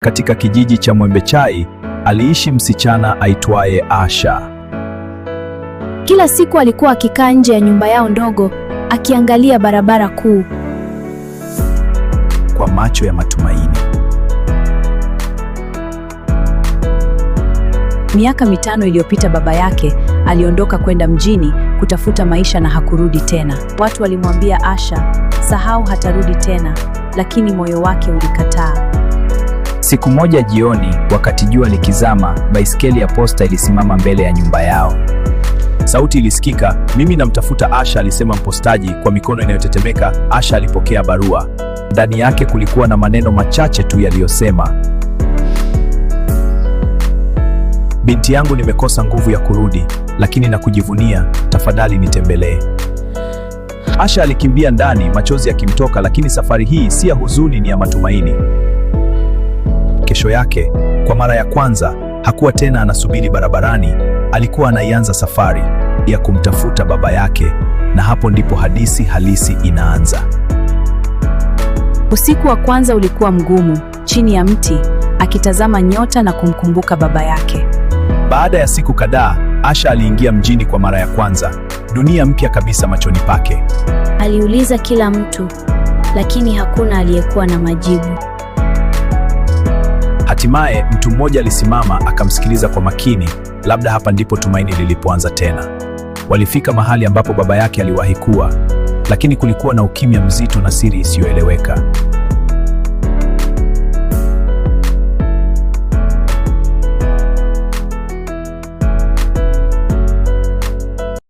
Katika kijiji cha Mwembechai aliishi msichana aitwaye Asha. Kila siku alikuwa akikaa nje ya nyumba yao ndogo akiangalia barabara kuu kwa macho ya matumaini. Miaka 5 iliyopita baba yake aliondoka kwenda mjini kutafuta maisha na hakurudi tena. Watu walimwambia Asha, sahau hatarudi tena, lakini moyo wake ulikataa. Siku moja jioni, wakati jua likizama, baiskeli ya posta ilisimama mbele ya nyumba yao. Sauti ilisikika, "Mimi namtafuta Asha," alisema mpostaji kwa mikono inayotetemeka. Asha alipokea barua. Ndani yake kulikuwa na maneno machache tu yaliyosema, "Binti yangu, nimekosa nguvu ya kurudi, lakini nakujivunia, tafadhali nitembelee." Asha alikimbia ndani, machozi yakimtoka, lakini safari hii si ya huzuni, ni ya matumaini. Kesho yake, kwa mara ya kwanza, hakuwa tena anasubiri barabarani, alikuwa anaianza safari ya kumtafuta baba yake, na hapo ndipo hadithi halisi inaanza. Usiku wa kwanza ulikuwa mgumu, chini ya mti, akitazama nyota na kumkumbuka baba yake. Baada ya siku kadhaa, Asha aliingia mjini kwa mara ya kwanza, dunia mpya kabisa machoni pake. Aliuliza kila mtu, lakini hakuna aliyekuwa na majibu. Hatimaye mtu mmoja alisimama akamsikiliza kwa makini. Labda hapa ndipo tumaini lilipoanza tena. Walifika mahali ambapo baba yake aliwahi kuwa, lakini kulikuwa na ukimya mzito na siri isiyoeleweka.